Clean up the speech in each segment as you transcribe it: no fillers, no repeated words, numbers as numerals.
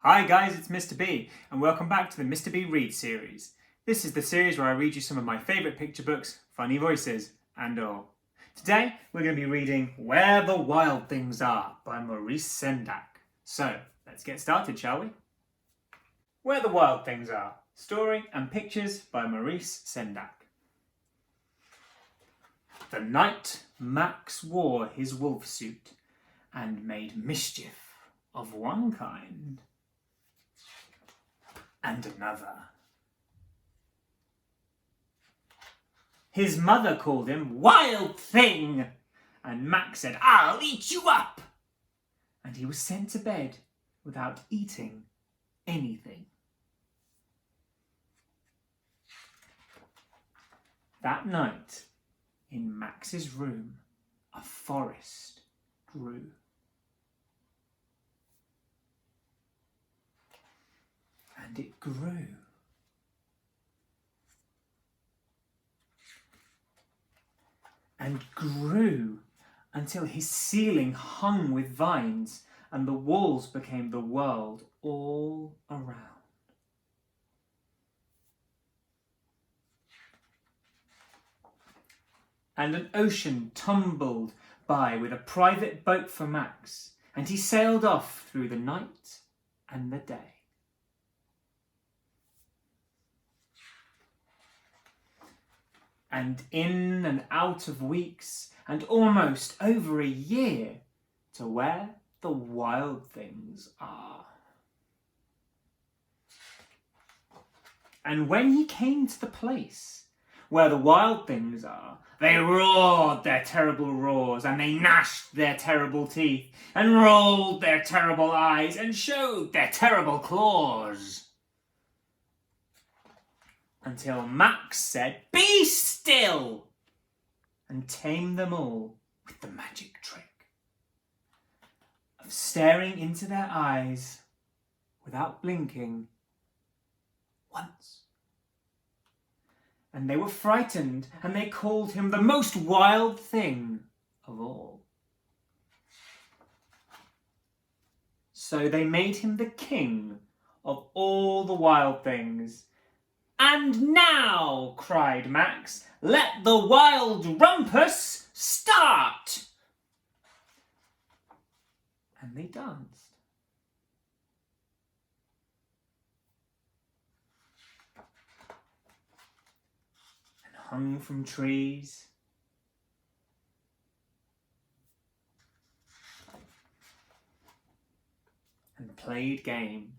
Hi guys, it's Mr. B, and welcome back to the Mr. B Read series. This is the series where I read you some of my favourite picture books, funny voices, and all. Today, we're going to be reading Where the Wild Things Are by Maurice Sandak. So, let's get started, shall we? Where the Wild Things Are, story and pictures by Maurice Sandak. The night Max wore his wolf suit and made mischief of one kind and another. His mother called him Wild Thing, and Max said, "I'll eat you up!" And he was sent to bed without eating anything. That night, in Max's room, a forest grew. And it grew. And grew until his ceiling hung with vines and the walls became the world all around. And an ocean tumbled by with a private boat for Max, and he sailed off through the night and the day. And in and out of weeks, and almost over a year, to where the wild things are. And when he came to the place where the wild things are, they roared their terrible roars, and they gnashed their terrible teeth, and rolled their terrible eyes, and showed their terrible claws. Until Max said, "Be still!" and tamed them all with the magic trick of staring into their eyes without blinking once. And they were frightened, and they called him the most wild thing of all. So they made him the king of all the wild things. "And now," cried Max, "let the wild rumpus start!" And they danced. And hung from trees. And played games.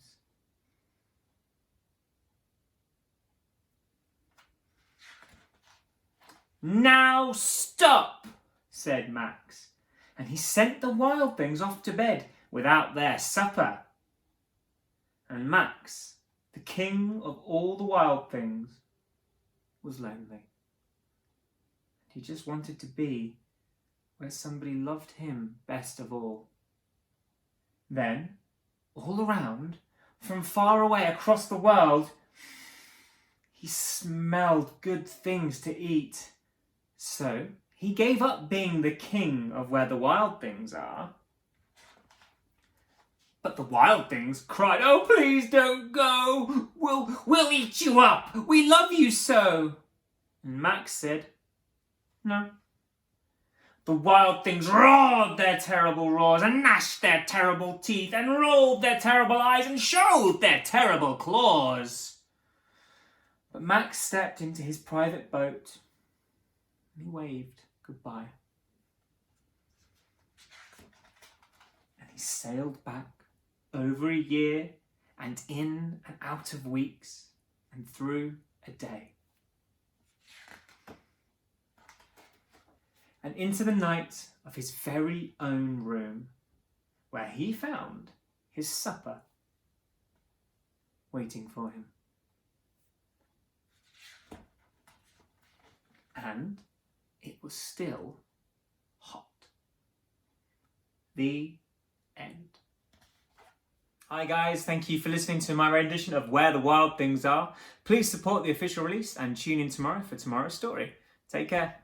"Now stop," said Max, and he sent the wild things off to bed without their supper. And Max, the king of all the wild things, was lonely. He just wanted to be where somebody loved him best of all. Then, all around, from far away across the world, he smelled good things to eat. So he gave up being the king of where the wild things are. But the wild things cried, "Oh, please don't go. We'll eat you up. We love you so." And Max said, "No." The wild things roared their terrible roars, and gnashed their terrible teeth, and rolled their terrible eyes, and showed their terrible claws. But Max stepped into his private boat, and he waved goodbye. And he sailed back over a year, and in and out of weeks, and through a day. And into the night of his very own room, where he found his supper waiting for him. And it was still hot. The end. Hi guys, thank you for listening to my rendition of Where the Wild Things Are. Please support the official release and tune in tomorrow for tomorrow's story. Take care.